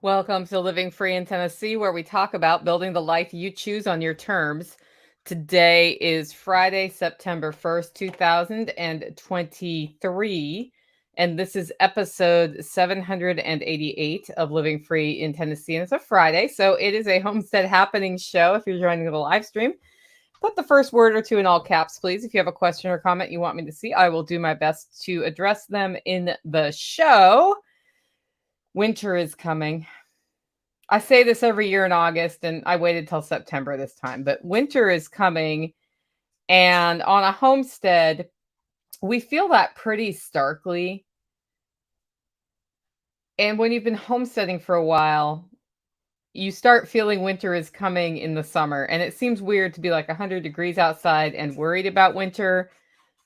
Welcome to Living Free in Tennessee, where we talk about building the life you choose on your terms. Today is Friday, September 1st, 2023, and this is episode 788 of Living Free in Tennessee. And it's a Friday, so it is a Homestead Happening show. If you're joining the live stream, put the first word or two in all caps, please. If you have a question or comment you want me to see, I will do my best to address them in the show. Winter is coming. I say this every year in August, and I waited till September this time, but winter is coming. And on a homestead, we feel that pretty starkly. And when you've been homesteading for a while, you start feeling winter is coming in the summer. And it seems weird to be like 100 degrees outside and worried about winter.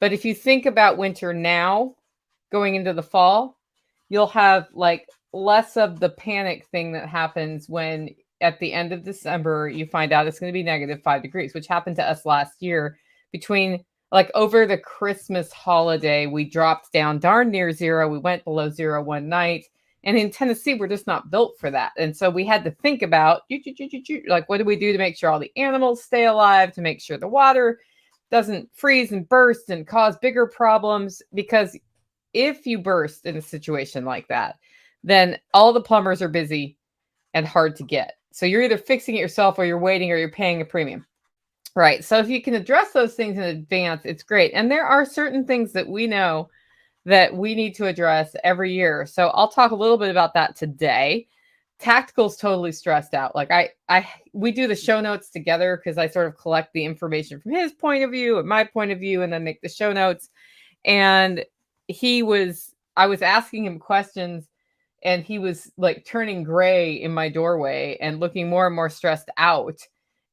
But if you think about winter now, going into the fall, you'll have like less of the panic thing that happens when at the end of December you find out it's going to be -5 degrees, which happened to us last year. Between like over the Christmas holiday, we dropped down darn near zero. We went below zero one night. And in Tennessee, we're just not built for that. And so we had to think about like, what do we do to make sure all the animals stay alive, to make sure the water doesn't freeze and burst and cause bigger problems? Because if you burst in a situation like that, then all the plumbers are busy and hard to get. So you're either fixing it yourself or you're waiting or you're paying a premium. Right. So if you can address those things in advance, it's great. And there are certain things that we know that we need to address every year. So I'll talk a little bit about that today. Tactical's totally stressed out. Like we do the show notes together because I sort of collect the information from his point of view and my point of view and then make the show notes. And I was asking him questions and he was like turning gray in my doorway and looking more and more stressed out.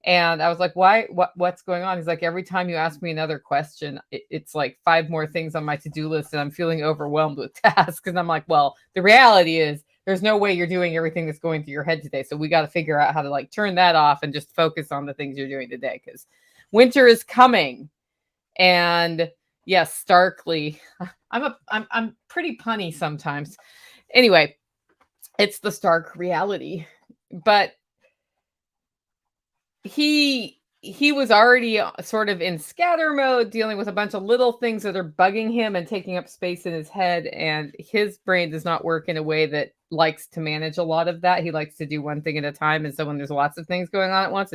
And I was like, why, what's going on? He's like, every time you ask me another question, it's like 5 more things on my to-do list and I'm feeling overwhelmed with tasks. And I'm like, well, the reality is there's no way you're doing everything that's going through your head today. So we got to figure out how to like turn that off and just focus on the things you're doing today, because winter is coming. And yes, starkly, I'm pretty punny sometimes. Anyway, it's the stark reality. But he was already sort of in scatter mode, dealing with a bunch of little things that are bugging him and taking up space in his head, and his brain does not work in a way that likes to manage a lot of that. He likes to do one thing at a time, and so when there's lots of things going on at once,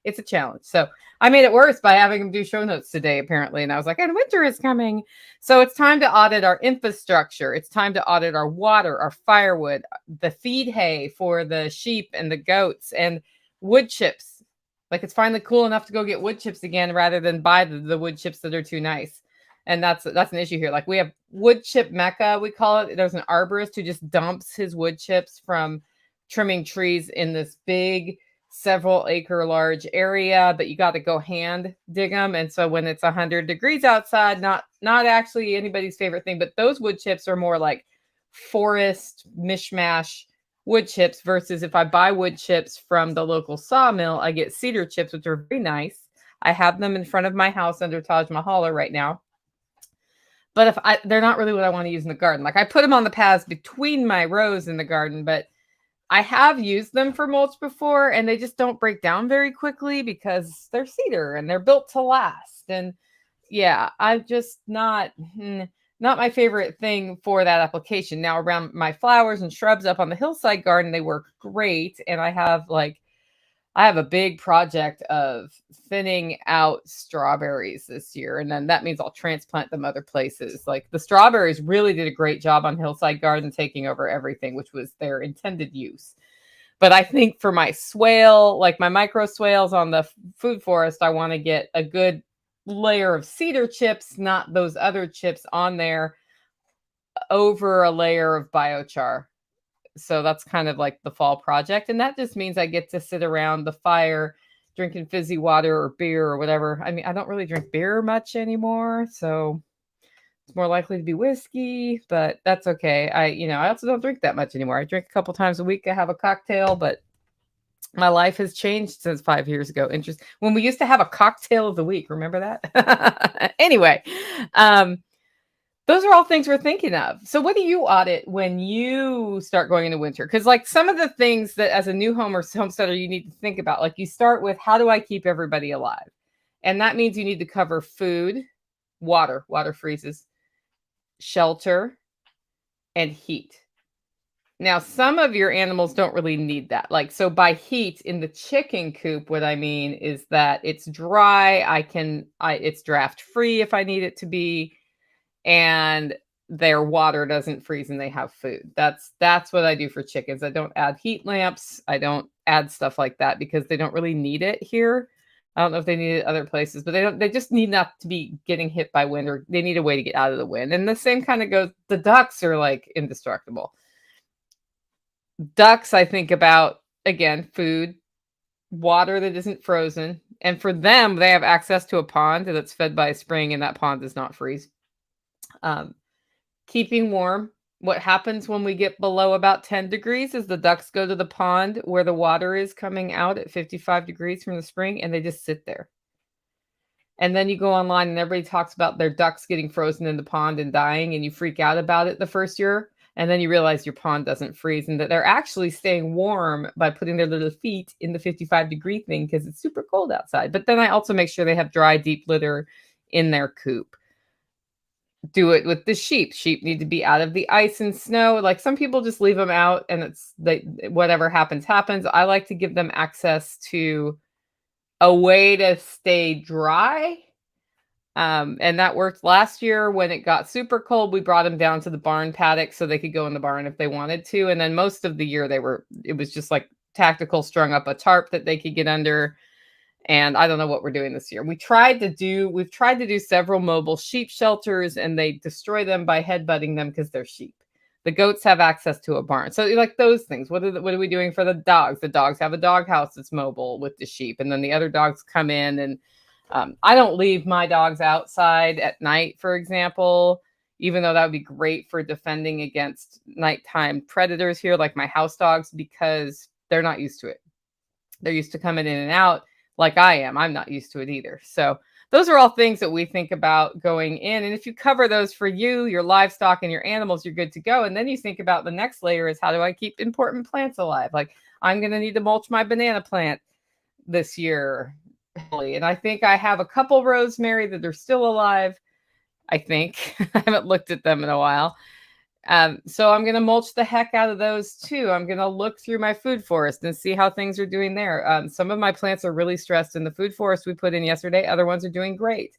it's a challenge. So I made it worse by having him do show notes today, apparently, and I was like, and winter is coming, so it's time to audit our infrastructure. It's time to audit our water, our firewood, the feed hay for the sheep and the goats, and wood chips. Like, it's finally cool enough to go get wood chips again rather than buy the wood chips that are too nice. And that's an issue here. Like, we have wood chip mecca, we call it. There's an arborist who just dumps his wood chips from trimming trees in this big several acre large area, but you got to go hand dig them. And so when it's 100 degrees outside, not actually anybody's favorite thing, but those wood chips are more like forest mishmash wood chips, versus if I buy wood chips from the local sawmill, I get cedar chips, which are very nice. I have them in front of my house under Taj Mahal right now. But they're not really what I want to use in the garden. Like, I put them on the paths between my rows in the garden, but I have used them for mulch before, and they just don't break down very quickly because they're cedar and they're built to last. And yeah, I'm just not my favorite thing for that application. Now, around my flowers and shrubs up on the hillside garden, they work great. And I have a big project of thinning out strawberries this year. And then that means I'll transplant them other places. Like, the strawberries really did a great job on hillside garden, taking over everything, which was their intended use. But I think for my swale, like my micro swales on the food forest, I want to get a good layer of cedar chips, not those other chips on there, over a layer of biochar. So that's kind of like the fall project. And that just means I get to sit around the fire drinking fizzy water or beer or whatever. I mean, I don't really drink beer much anymore, so it's more likely to be whiskey, but that's okay. I also don't drink that much anymore. I drink a couple times a week. I have a cocktail, but my life has changed since 5 years ago. Interesting. When we used to have a cocktail of the week, remember that? Anyway, Those are all things we're thinking of. So what do you audit when you start going into winter? Because like some of the things that as a new home or homesteader you need to think about, like you start with how do I keep everybody alive? And that means you need to cover food, water freezes, shelter, and heat. Now, some of your animals don't really need that. Like, so by heat in the chicken coop, what I mean is that it's dry. It's draft free if I need it to be, and their water doesn't freeze and they have food. That's what I do for chickens. I don't add heat lamps. I don't add stuff like that because they don't really need it here. I don't know if they need it other places, but they just need not to be getting hit by wind, or they need a way to get out of the wind. And the same kind of goes, the ducks are like indestructible. Ducks, I think about, again, food, water that isn't frozen. And for them, they have access to a pond that's fed by a spring, and that pond does not freeze. Um, Keeping warm. What happens when we get below about 10 degrees is the ducks go to the pond where the water is coming out at 55 degrees from the spring, and they just sit there. And then you go online and everybody talks about their ducks getting frozen in the pond and dying, and you freak out about it the first year. And then you realize your pond doesn't freeze and that they're actually staying warm by putting their little feet in the 55-degree thing because it's super cold outside. But then I also make sure they have dry, deep litter in their coop. Do it with the sheep. Sheep need to be out of the ice and snow. Like some people just leave them out and whatever happens, happens. I like to give them access to a way to stay dry. And that worked last year when it got super cold. We brought them down to the barn paddock so they could go in the barn if they wanted to. And then most of the year it was just like tactical, strung up a tarp that they could get under. And I don't know what we're doing this year. We've tried to do several mobile sheep shelters, and they destroy them by headbutting them because they're sheep. The goats have access to a barn. So like those things. What are we doing for the dogs? The dogs have a dog house that's mobile with the sheep. And then the other dogs come in, and I don't leave my dogs outside at night, for example, even though that would be great for defending against nighttime predators here, like my house dogs, because they're not used to it. They're used to coming in and out like I am. I'm not used to it either. So those are all things that we think about going in. And if you cover those for you, your livestock, and your animals, you're good to go. And then you think about the next layer is how do I keep important plants alive? Like I'm going to need to mulch my banana plant this year. And I think I have a couple rosemary that are still alive. I think I haven't looked at them in a while. So I'm going to mulch the heck out of those too. I'm going to look through my food forest and see how things are doing there. Some of my plants are really stressed in the food forest we put in yesterday. Other ones are doing great.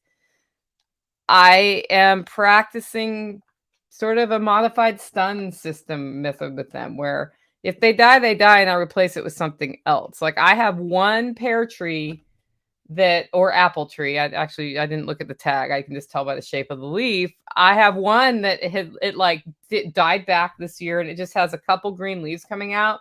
I am practicing sort of a modified stun system method with them where if they die, and I replace it with something else. Like I have one pear tree or apple tree. I didn't look at the tag. I can just tell by the shape of the leaf. I have one that it died back this year, and it just has a couple green leaves coming out.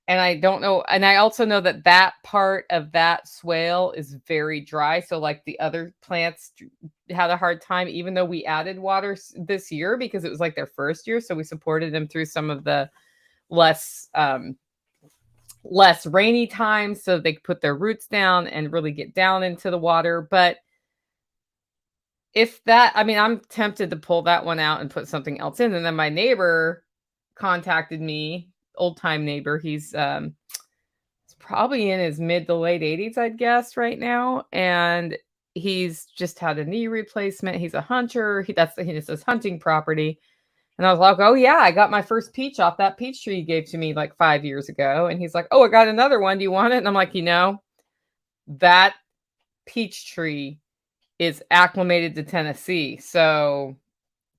And I don't know. And I also know that part of that swale is very dry. So like the other plants had a hard time, even though we added water this year because it was like their first year. So we supported them through some of the less rainy times so they could put their roots down and really get down into the water. But I'm tempted to pull that one out and put something else in. And then my neighbor contacted me, old time neighbor. He's probably in his mid to late 80s, I'd guess right now. And he's just had a knee replacement. He's a hunter. That's his hunting property. And I was like, oh, yeah, I got my first peach off that peach tree you gave to me like 5 years ago. And he's like, oh, I got another one. Do you want it? And I'm like, that peach tree is acclimated to Tennessee. So,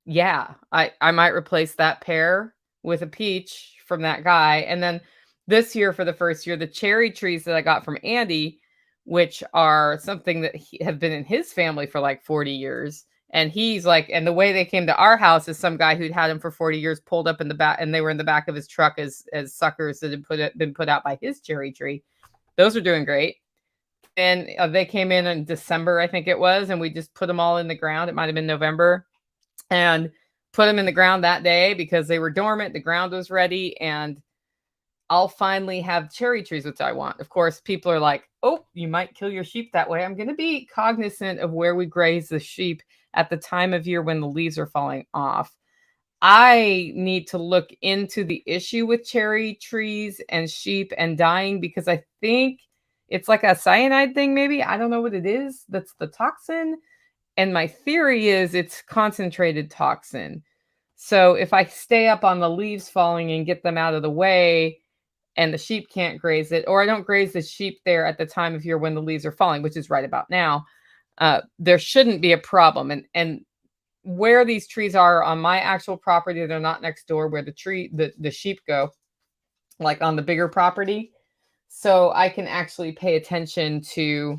yeah, I might replace that pear with a peach from that guy. And then this year, for the first year, the cherry trees that I got from Andy, which are something that have been in his family for like 40 years. And he's like, and the way they came to our house is some guy who'd had them for 40 years pulled up in the back, and they were in the back of his truck as suckers that had been put out by his cherry tree. Those are doing great. And they came in December, I think it was, and we just put them all in the ground. It might have been November, and put them in the ground that day because they were dormant. The ground was ready, and I'll finally have cherry trees, which I want. Of course, people are like, oh, you might kill your sheep that way. I'm going to be cognizant of where we graze the sheep at the time of year when the leaves are falling off. I need to look into the issue with cherry trees and sheep and dying because I think it's like a cyanide thing, maybe. I don't know what it is. That's the toxin. And my theory is it's concentrated toxin. So if I stay up on the leaves falling and get them out of the way and the sheep can't graze it, or I don't graze the sheep there at the time of year when the leaves are falling, which is right about now, there shouldn't be a problem. And where these trees are on my actual property, they're not next door where the sheep go, like on the bigger property. So I can actually pay attention to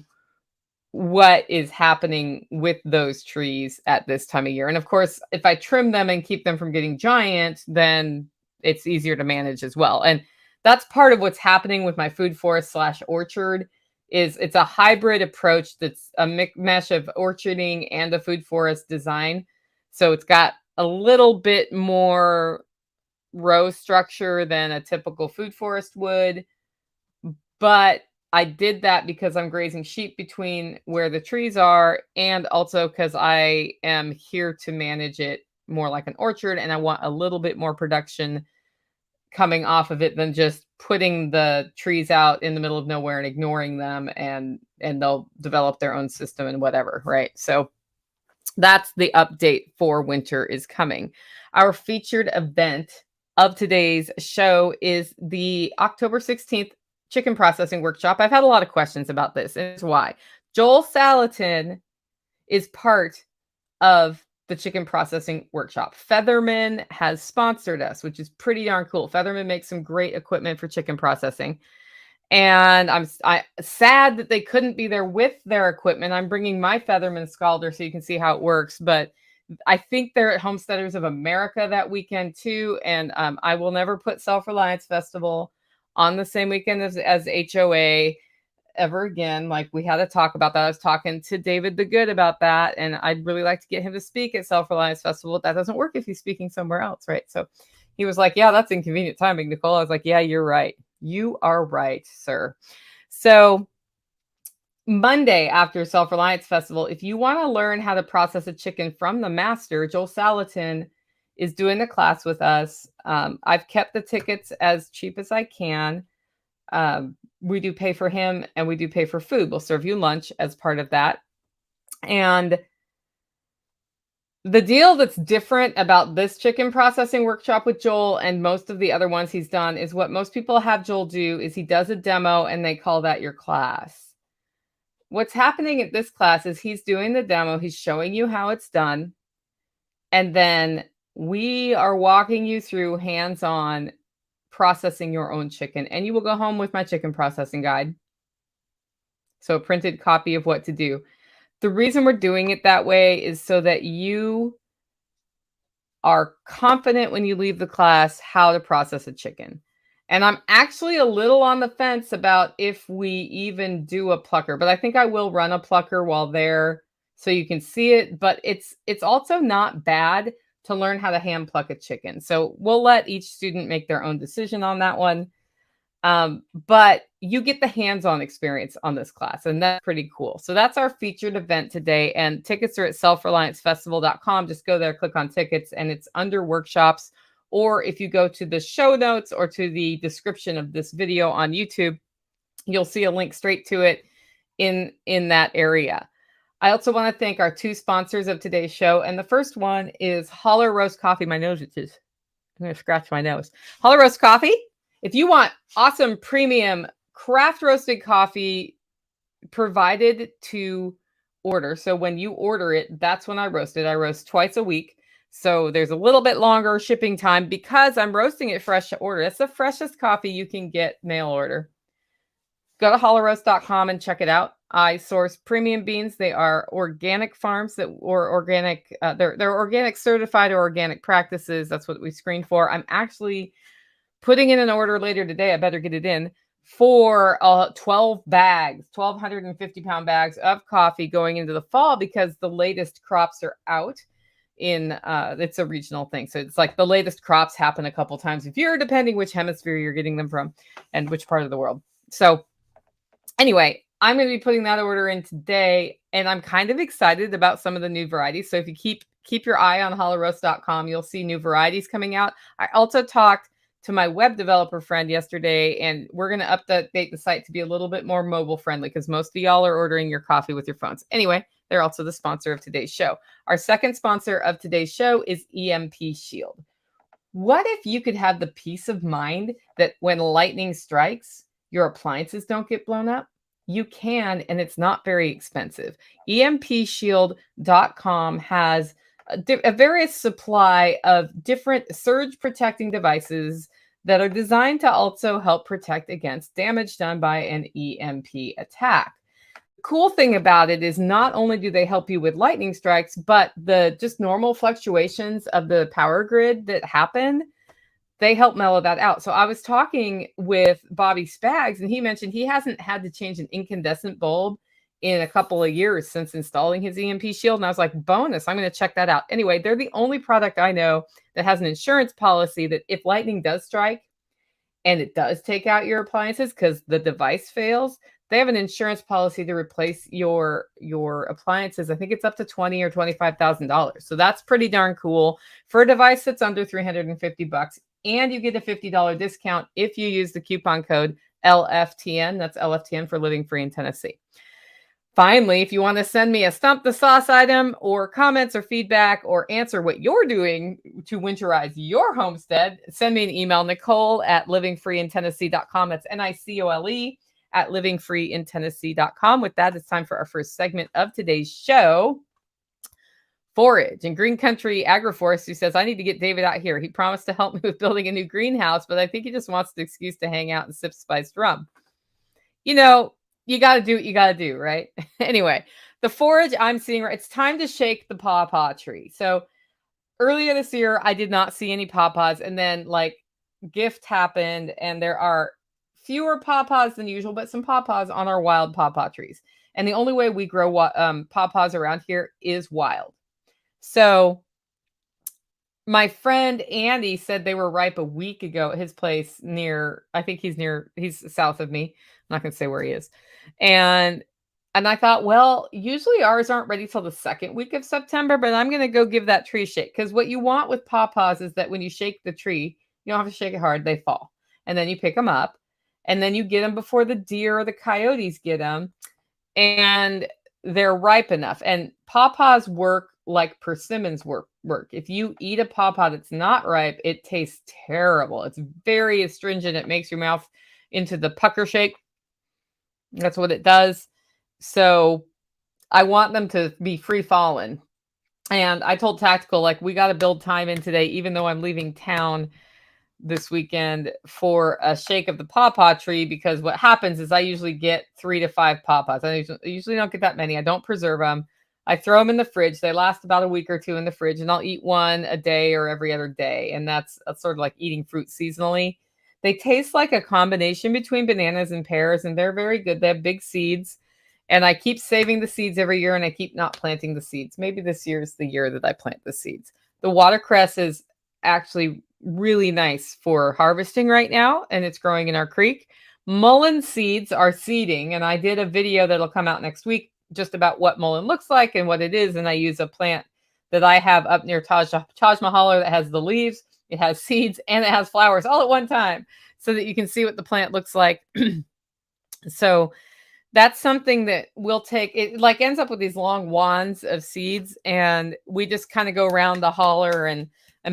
what is happening with those trees at this time of year. And of course, if I trim them and keep them from getting giant, then it's easier to manage as well. And that's part of what's happening with my food forest slash orchard is it's a hybrid approach that's a mesh of orcharding and a food forest design. So it's got a little bit more row structure than a typical food forest would, but I did that because I'm grazing sheep between where the trees are, and also because I am here to manage it more like an orchard, and I want a little bit more production coming off of it than just putting the trees out in the middle of nowhere and ignoring them, and they'll develop their own system and whatever, right? So that's the update for winter is coming. Our featured event of today's show is the October 16th chicken processing workshop. I've had a lot of questions about this, and it's why. Joel Salatin is part of the chicken processing workshop. Featherman has sponsored us, which is pretty darn cool. Featherman makes some great equipment for chicken processing. And I'm sad that they couldn't be there with their equipment. I'm bringing my Featherman Scalder so you can see how it works. But I think they're at Homesteaders of America that weekend too. And I will never put Self-Reliance Festival on the same weekend as HOA ever again. Like, we had to talk about that. I was talking to David the Good about that, and I'd really like to get him to speak at Self-Reliance Festival. That doesn't work if he's speaking somewhere else, right? So he was like, yeah, that's inconvenient timing, Nicole. I was like, yeah, you're right. You are right, sir. So Monday after Self-Reliance Festival, if you want to learn how to process a chicken from the master, Joel Salatin is doing the class with us. I've kept the tickets as cheap as I can. We do pay for him, and we do pay for food. We'll serve you lunch as part of that. And the deal that's different about this chicken processing workshop with Joel and most of the other ones he's done is what most people have Joel do is he does a demo and they call that your class. What's happening at this class is he's doing the demo. He's showing you how it's done. And then we are walking you through hands-on processing your own chicken. And you will go home with my chicken processing guide. So a printed copy of what to do. The reason we're doing it that way is so that you are confident when you leave the class how to process a chicken. And I'm actually a little on the fence about if we even do a plucker, but I think I will run a plucker while there so you can see it. But it's also not bad to learn how to hand pluck a chicken. So we'll let each student make their own decision on that one. But you get the hands-on experience on this class, and that's pretty cool. So that's our featured event today, and tickets are at selfreliancefestival.com. Just go there, click on tickets, and it's under workshops. Or if you go to the show notes or to the description of this video on YouTube, you'll see a link straight to it in that area. I also want to thank our two sponsors of today's show, and the first one is Holler Roast Coffee. My nose itches. I'm going to scratch my nose. Holler Roast Coffee. If you want awesome premium craft roasted coffee provided to order, so when you order it, that's when I roast it. I roast twice a week. So there's a little bit longer shipping time because I'm roasting it fresh to order. It's the freshest coffee you can get mail order. Go to hollerroast.com and check it out. I source premium beans. They are organic farms or organic. They're organic certified or organic practices. That's what we screen for. I'm actually putting in an order later today. I better get it in for 12 bags, 1,250-pound bags of coffee going into the fall because the latest crops are out. It's a regional thing. So it's like the latest crops happen a couple times a year, depending which hemisphere you're getting them from and which part of the world. So anyway, I'm going to be putting that order in today. and I'm kind of excited about some of the new varieties. So if you keep your eye on hollowroast.com, you'll see new varieties coming out. I also talked to my web developer friend yesterday, and we're going to update the site to be a little bit more mobile friendly because most of y'all are ordering your coffee with your phones. Anyway, they're also the sponsor of today's show. Our second sponsor of today's show is EMP Shield. What if you could have the peace of mind that when lightning strikes, your appliances don't get blown up? You can, and it's not very expensive. EMPshield.com has a various supply of different surge protecting devices that are designed to also help protect against damage done by an EMP attack. Cool thing about it is not only do they help you with lightning strikes, but the just normal fluctuations of the power grid that happen, they help mellow that out. So I was talking with Bobby Spags, and he mentioned he hasn't had to change an incandescent bulb in a couple of years since installing his EMP Shield. And I was like, bonus, I'm going to check that out. Anyway, they're the only product I know that has an insurance policy that if lightning does strike and it does take out your appliances because the device fails, they have an insurance policy to replace your appliances. I think it's up to $20,000 or $25,000. So that's pretty darn cool for a device that's under $350. And you get a $50 discount if you use the coupon code LFTN. That's LFTN for Living Free in Tennessee. Finally, if you want to send me a Stump the Sauce item or comments or feedback or answer what you're doing to winterize your homestead, send me an email, Nicole@livingfreeintennessee.com. That's NICOLE at livingfreeintennessee.com. With that, it's time for our first segment of today's show. Forage and Green Country Agroforest, who says, I need to get David out here. He promised to help me with building a new greenhouse, but I think he just wants the excuse to hang out and sip spiced rum. You know, you got to do what you got to do, right? Anyway, the forage I'm seeing, it's time to shake the pawpaw tree. So earlier this year, I did not see any pawpaws, and then like gift happened, and there are fewer pawpaws than usual, but some pawpaws on our wild pawpaw trees. And the only way we grow pawpaws around here is wild. So my friend Andy said they were ripe a week ago at his place near, I think he's south of me. I'm not going to say where he is. And I thought, well, usually ours aren't ready till the second week of September, but I'm going to go give that tree a shake. Because what you want with pawpaws is that when you shake the tree, you don't have to shake it hard, they fall. And then you pick them up, and then you get them before the deer or the coyotes get them, and they're ripe enough. And pawpaws work like persimmons work. If you eat a pawpaw that's not ripe, it tastes terrible. It's very astringent. It makes your mouth into the pucker shape. That's what it does. So I want them to be free falling. And I told Tactical, like, we got to build time in today, even though I'm leaving town this weekend for a shake of the pawpaw tree, because what happens is I usually get 3 to 5 pawpaws. I usually don't get that many. I don't preserve them. I throw them in the fridge. They last about a week or two in the fridge, and I'll eat one a day or every other day. And that's sort of like eating fruit seasonally. They taste like a combination between bananas and pears, and they're very good. They have big seeds, and I keep saving the seeds every year, and I keep not planting the seeds. Maybe this year is the year that I plant the seeds. The watercress is actually really nice for harvesting right now, and it's growing in our creek. Mullein seeds are seeding, and I did a video that'll come out next week just about what mullein looks like and what it is. And I use a plant that I have up near Taj Mahal that has the leaves, it has seeds, and it has flowers all at one time, so that you can see what the plant looks like. So that's something that we'll take. It like ends up with these long wands of seeds, and we just kind of go around the holler and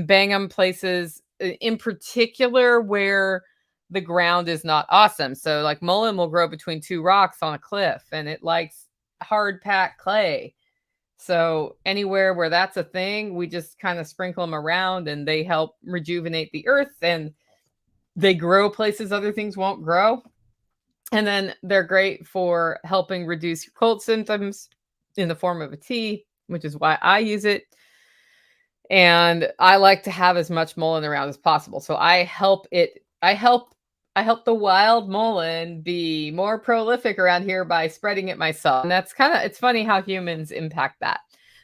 bang them places, in particular where the ground is not awesome. So like mullein will grow between 2 rocks on a cliff, and it likes hard packed clay. So anywhere where that's a thing, we just kind of sprinkle them around, and they help rejuvenate the earth, and they grow places other things won't grow. And then they're great for helping reduce your cold symptoms in the form of a tea, which is why I use it. And I like to have as much mullein around as possible. So I help the wild mullein be more prolific around here by spreading it myself. And that's it's funny how humans impact that.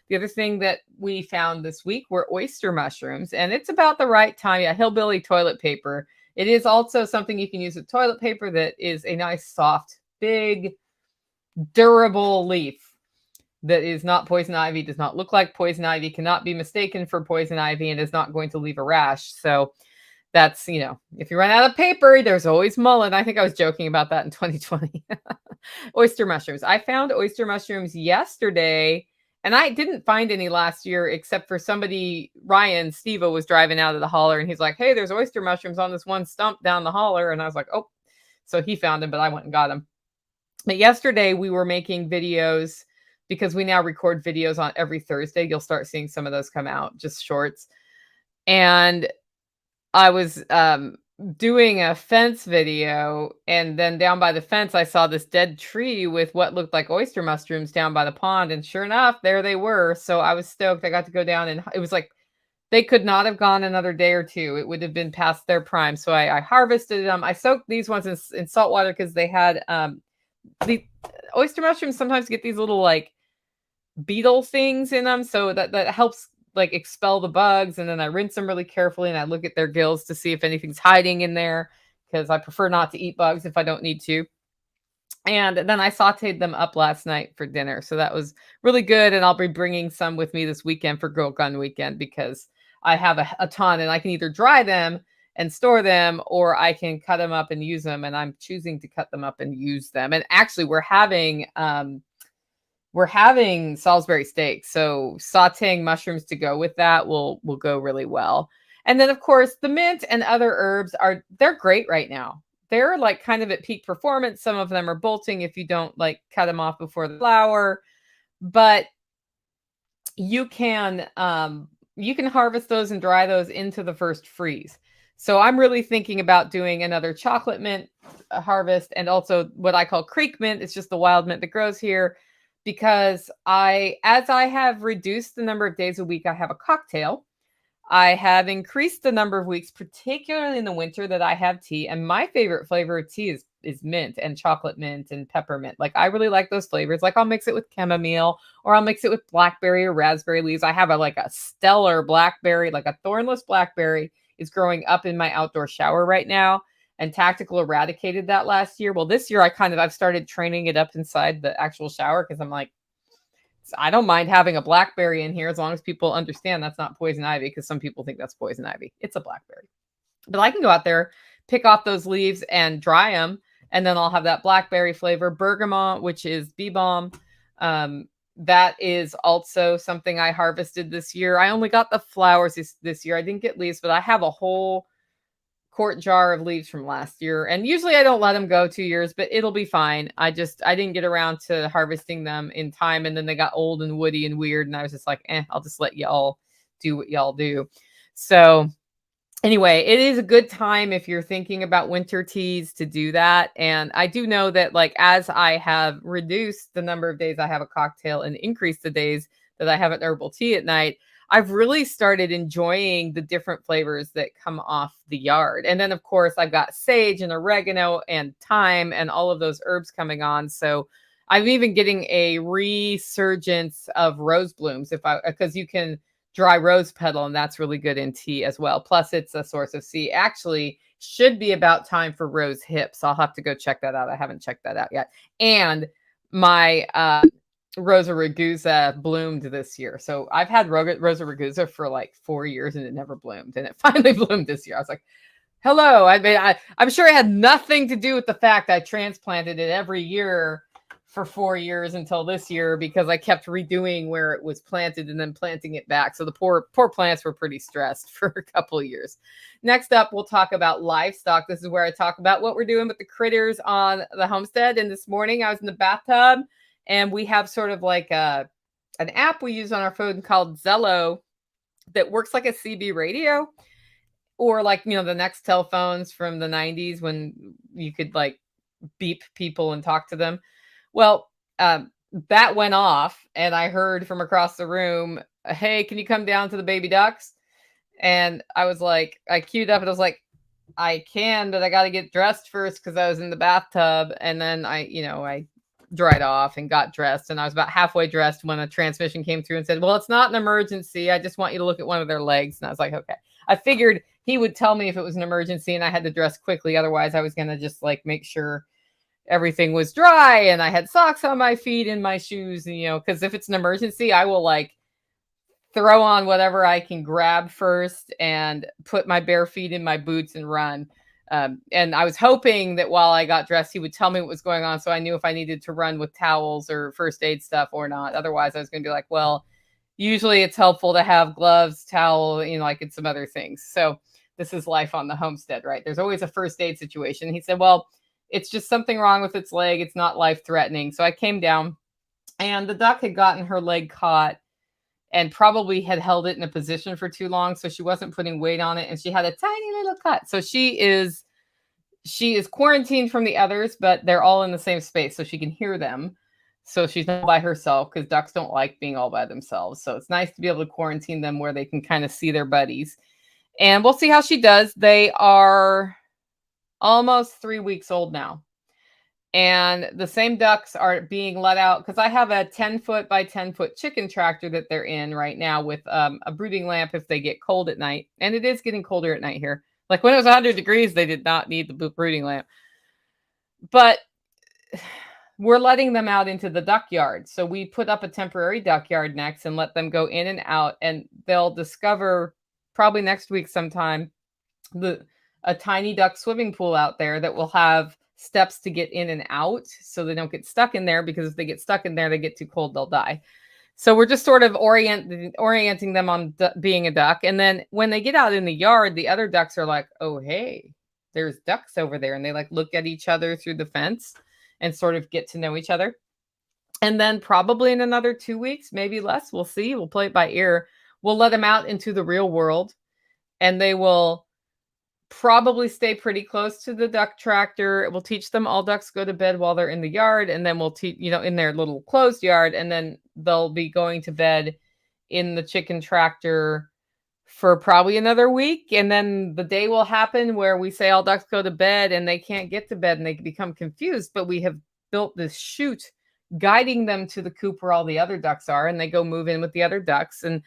The other thing that we found this week were oyster mushrooms, and it's about the right time. Yeah, hillbilly toilet paper. It is also something you can use with toilet paper that is a nice, soft, big, durable leaf. that is not poison ivy, does not look like poison ivy, cannot be mistaken for poison ivy, and is not going to leave a rash. So that's, if you run out of paper, there's always mullein. I think I was joking about that in 2020. Oyster mushrooms. I found oyster mushrooms yesterday, and I didn't find any last year except for somebody, Ryan Steva, was driving out of the holler, and he's like, hey, there's oyster mushrooms on this one stump down the holler. And I was like, oh, so he found them, but I went and got them. But yesterday we were making videos because we now record videos on every Thursday. You'll start seeing some of those come out, just shorts. And I was doing a fence video, and then down by the fence, I saw this dead tree with what looked like oyster mushrooms down by the pond. And sure enough, there they were. So I was stoked. I got to go down, and it was like, they could not have gone another day or two. It would have been past their prime. So I harvested them. I soaked these ones in salt water because they had the oyster mushrooms sometimes get these little like beetle things in them. So that helps like expel the bugs. And then I rinse them really carefully, and I look at their gills to see if anything's hiding in there, because I prefer not to eat bugs if I don't need to. And then I sauteed them up last night for dinner. So that was really good. And I'll be bringing some with me this weekend for Girl Gun Weekend, because I have a ton, and I can either dry them and store them, or I can cut them up and use them. And I'm choosing to cut them up and use them. And actually we're having Salisbury steak. So sauteing mushrooms to go with that will go really well. And then of course the mint and other herbs they're great right now. They're like kind of at peak performance. Some of them are bolting if you don't like cut them off before the flower, but you can harvest those and dry those into the first freeze. So I'm really thinking about doing another chocolate mint harvest, and also what I call creek mint. It's just the wild mint that grows here, because as I have reduced the number of days a week I have a cocktail, I have increased the number of weeks, particularly in the winter, that I have tea. And my favorite flavor of tea is mint and chocolate mint and peppermint. Like, I really like those flavors. Like, I'll mix it with chamomile, or I'll mix it with blackberry or raspberry leaves. I have a stellar blackberry, like a thornless blackberry is growing up in my outdoor shower right now. And Tactical eradicated that last year. Well, this year I've started training it up inside the actual shower, because I'm like, I don't mind having a blackberry in here as long as people understand that's not poison ivy, because some people think that's poison ivy. It's a blackberry. But I can go out there, pick off those leaves and dry them, and then I'll have that blackberry flavor. Bergamot, which is bee balm, that is also something I harvested this year. I only got the flowers this year. I didn't get leaves, but I have a whole quart jar of leaves from last year. And usually I don't let them go 2 years, but it'll be fine. I didn't get around to harvesting them in time. And then they got old and woody and weird. And I was just like, I'll just let y'all do what y'all do. So anyway, it is a good time if you're thinking about winter teas to do that. And I do know that, like, as I have reduced the number of days I have a cocktail and increased the days that I have an herbal tea at night, I've really started enjoying the different flavors that come off the yard. And then of course I've got sage and oregano and thyme and all of those herbs coming on. So I'm even getting a resurgence of rose blooms because you can dry rose petal, and that's really good in tea as well. Plus it's a source of C. Actually, should be about time for rose hips. I'll have to go check that out. I haven't checked that out yet. And my Rosa Ragusa bloomed this year. So I've had Rosa Ragusa for like 4 years and it never bloomed. And it finally bloomed this year. I was like, hello. I'm sure it had nothing to do with the fact I transplanted it every year for 4 years until this year, because I kept redoing where it was planted and then planting it back. So the poor plants were pretty stressed for a couple of years. Next up, we'll talk about livestock. This is where I talk about what we're doing with the critters on the homestead. And this morning I was in the bathtub, and we have sort of like an app we use on our phone called Zello that works like a CB radio, or like, the Nextel phones from the 90s when you could like beep people and talk to them. Well, that went off, and I heard from across the room, hey, can you come down to the baby ducks? And I was like, I queued up and I was like, I can, but I got to get dressed first because I was in the bathtub. And then I dried off and got dressed, and I was about halfway dressed when a transmission came through and said, well, it's not an emergency. I just want you to look at one of their legs. And I was like, okay. I figured he would tell me if it was an emergency and I had to dress quickly. Otherwise, I was going to just like make sure everything was dry and I had socks on my feet and my shoes, and, because if it's an emergency, I will like throw on whatever I can grab first and put my bare feet in my boots and run. And I was hoping that while I got dressed, he would tell me what was going on so I knew if I needed to run with towels or first aid stuff or not. Otherwise, I was going to be like, well, usually it's helpful to have gloves, towel, like in some other things. So this is life on the homestead, right? There's always a first aid situation. He said, well, it's just something wrong with its leg. It's not life threatening. So I came down and the duck had gotten her leg caught and probably had held it in a position for too long. So she wasn't putting weight on it. And she had a tiny little cut. So she is quarantined from the others, but they're all in the same space. So she can hear them. So she's not by herself because ducks don't like being all by themselves. So it's nice to be able to quarantine them where they can kind of see their buddies. And we'll see how she does. They are almost 3 weeks old now. And the same ducks are being let out because I have a 10-foot by 10-foot chicken tractor that they're in right now with a brooding lamp if they get cold at night. And it is getting colder at night here. Like when it was 100 degrees, they did not need the brooding lamp. But we're letting them out into the duck yard. So we put up a temporary duck yard next and let them go in and out. And they'll discover probably next week sometime a tiny duck swimming pool out there that will have steps to get in and out so they don't get stuck in there, because if they get stuck in there, they get too cold, they'll die. So we're just sort of orienting them on being a duck. And then when they get out in the yard, the other ducks are like, oh, hey, there's ducks over there. And they like look at each other through the fence and sort of get to know each other. And then probably in another 2 weeks, maybe less, we'll see. We'll play it by ear. We'll let them out into the real world and they will probably stay pretty close to the duck tractor. We'll teach them all ducks go to bed while they're in the yard. And then we'll teach, in their little closed yard. And then they'll be going to bed in the chicken tractor for probably another week. And then the day will happen where we say all ducks go to bed and they can't get to bed and they become confused. But we have built this chute guiding them to the coop where all the other ducks are. And they go move in with the other ducks and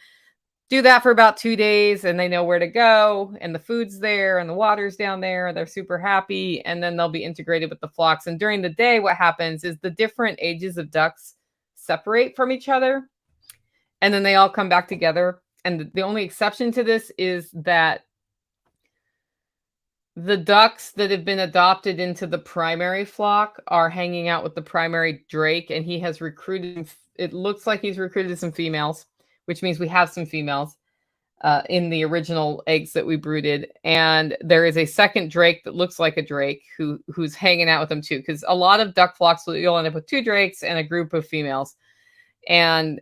do that for about 2 days, and they know where to go, and the food's there, and the water's down there. They're super happy, and then they'll be integrated with the flocks. And during the day, what happens is the different ages of ducks separate from each other, and then they all come back together. And the only exception to this is that the ducks that have been adopted into the primary flock are hanging out with the primary drake, and he has recruited, it looks like he's recruited some females, which means we have some females in the original eggs that we brooded. And there is a second drake that looks like a drake who's hanging out with them too. Because a lot of duck flocks, you'll end up with 2 drakes and a group of females. And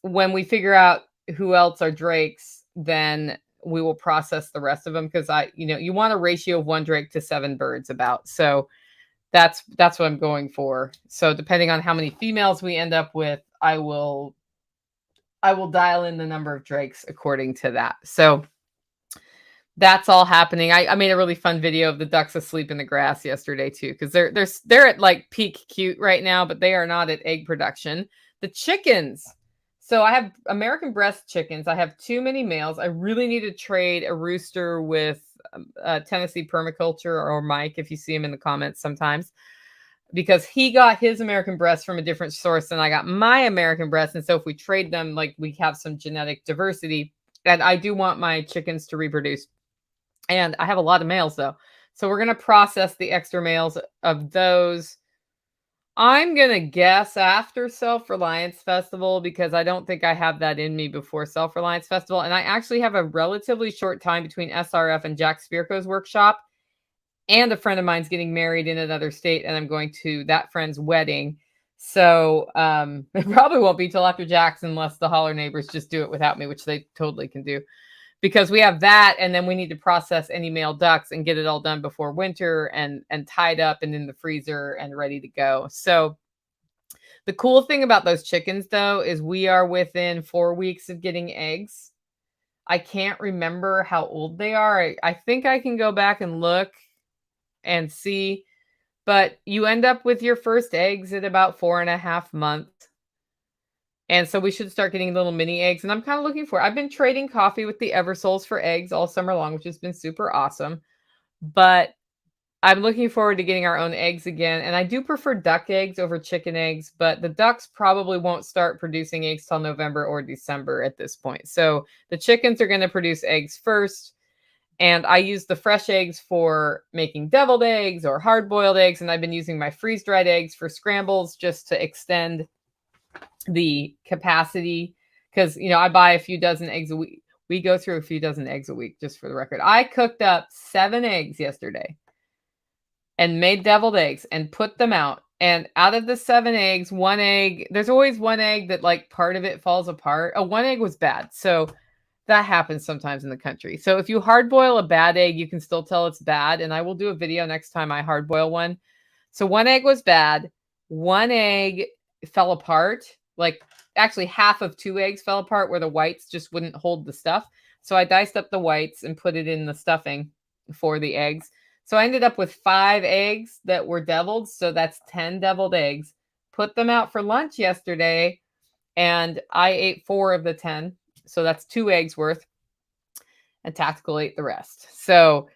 when we figure out who else are drakes, then we will process the rest of them. Because you want a ratio of 1 drake to 7 birds about. So that's what I'm going for. So depending on how many females we end up with, I will dial in the number of drakes according to that. So that's all happening. I made a really fun video of the ducks asleep in the grass yesterday too, because they're at like peak cute right now, but they are not at egg production. The chickens. So I have American breast chickens. I have too many males. I really need to trade a rooster with Tennessee permaculture, or Mike, if you see him in the comments sometimes, because he got his American breast from a different source than I got my American breast. And so if we trade them, like, we have some genetic diversity. And I do want my chickens to reproduce. And I have a lot of males though. So we're going to process the extra males of those. I'm going to guess after Self-Reliance Festival, because I don't think I have that in me before Self-Reliance Festival. And I actually have a relatively short time between SRF and Jack Spirko's workshop. And a friend of mine's getting married in another state, and I'm going to that friend's wedding. So it probably won't be till after Jack's, unless the Holler neighbors just do it without me, which they totally can do. Because we have that, and then we need to process any male ducks and get it all done before winter and tied up and in the freezer and ready to go. So the cool thing about those chickens, though, is we are within 4 weeks of getting eggs. I can't remember how old they are. I think I can go back and look and see, but you end up with your first eggs at about 4.5 months. And so we should start getting little mini eggs. And I'm kind of looking for, I've been trading coffee with the Eversoles for eggs all summer long, which has been super awesome. But I'm looking forward to getting our own eggs again, and I do prefer duck eggs over chicken eggs, but the ducks probably won't start producing eggs till November or December at this point. So the chickens are going to produce eggs first, and I use the fresh eggs for making deviled eggs or hard-boiled eggs, and I've been using my freeze-dried eggs for scrambles just to extend the capacity because, I buy a few dozen eggs a week. We go through a few dozen eggs a week, just for the record. I cooked up 7 eggs yesterday and made deviled eggs and put them out. And out of the 7 eggs, 1 egg, there's always 1 egg that like part of it falls apart. Oh, 1 egg was bad. So that happens sometimes in the country. So if you hard boil a bad egg, you can still tell it's bad. And I will do a video next time I hard boil one. So 1 egg was bad. 1 egg fell apart. Like actually half of 2 eggs fell apart where the whites just wouldn't hold the stuff. So I diced up the whites and put it in the stuffing for the eggs. So I ended up with 5 eggs that were deviled. So that's 10 deviled eggs. Put them out for lunch yesterday, and I ate 4 of the 10. So that's 2 eggs worth, and Tactical ate the rest. So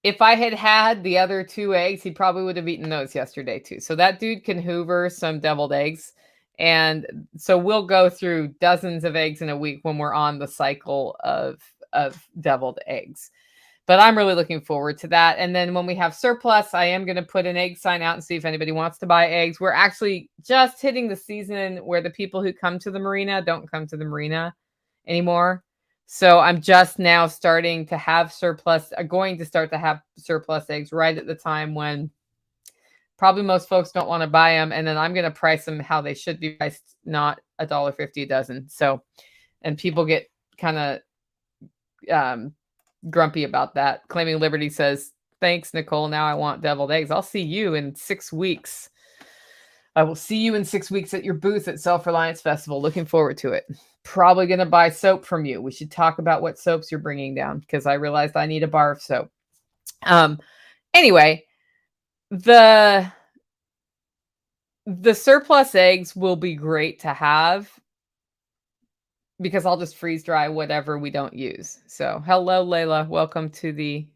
if I had had the other 2 eggs, he probably would have eaten those yesterday too. So that dude can hoover some deviled eggs. And so we'll go through dozens of eggs in a week when we're on the cycle of deviled eggs. But I'm really looking forward to that. And then when we have surplus, I am going to put an egg sign out and see if anybody wants to buy eggs. We're actually just hitting the season where the people who come to the marina don't come to the marina anymore. So I'm just now starting to have surplus, going to start to have surplus eggs right at the time when probably most folks don't want to buy them. And then I'm going to price them how they should be priced, not $1.50 a dozen. So, and people get kind of grumpy about that. Claiming Liberty says, thanks, Nicole. Now I want deviled eggs. I'll see you in 6 weeks. I will see you in 6 weeks at your booth at Self-Reliance Festival. Looking forward to it. Probably going to buy soap from you. We should talk about what soaps you're bringing down because I realized I need a bar of soap. Anyway, the surplus eggs will be great to have because I'll just freeze dry whatever we don't use. So hello, Layla. Welcome to the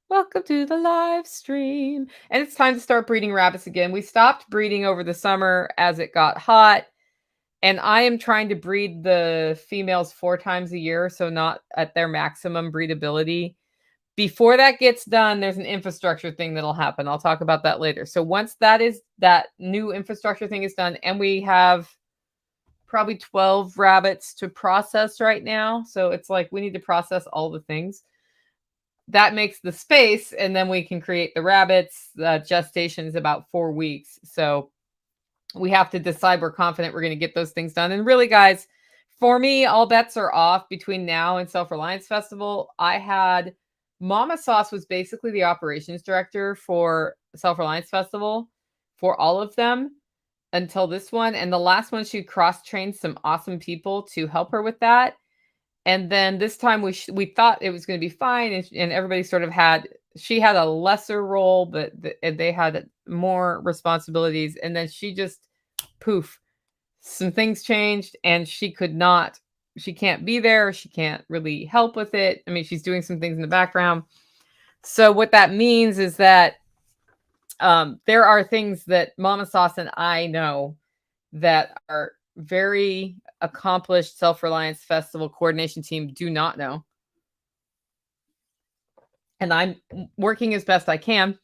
live stream. And it's time to start breeding rabbits again. We stopped breeding over the summer as it got hot. And I am trying to breed the females 4 times a year, so not at their maximum breedability. Before that gets done, there's an infrastructure thing that'll happen. I'll talk about that later. So once that new infrastructure thing is done, and we have probably 12 rabbits to process right now. So it's like we need to process all the things. That makes the space, and then we can create the rabbits. The gestation is about 4 weeks. So we have to decide we're confident we're going to get those things done. And really, guys, for me, all bets are off between now and Self-Reliance Festival. I had Mama Sauce was basically the operations director for Self-Reliance Festival for all of them until this one. And the last one, she cross-trained some awesome people to help her with that. And then this time we thought it was going to be fine. And everybody sort of she had a lesser role, but they had more responsibilities. And then she just, poof, some things changed and she can't be there. She can't really help with it. I mean, she's doing some things in the background. So what that means is that there are things that Mama Sauce and I know that are very accomplished Self-Reliance Festival coordination team do not know. And I'm working as best I can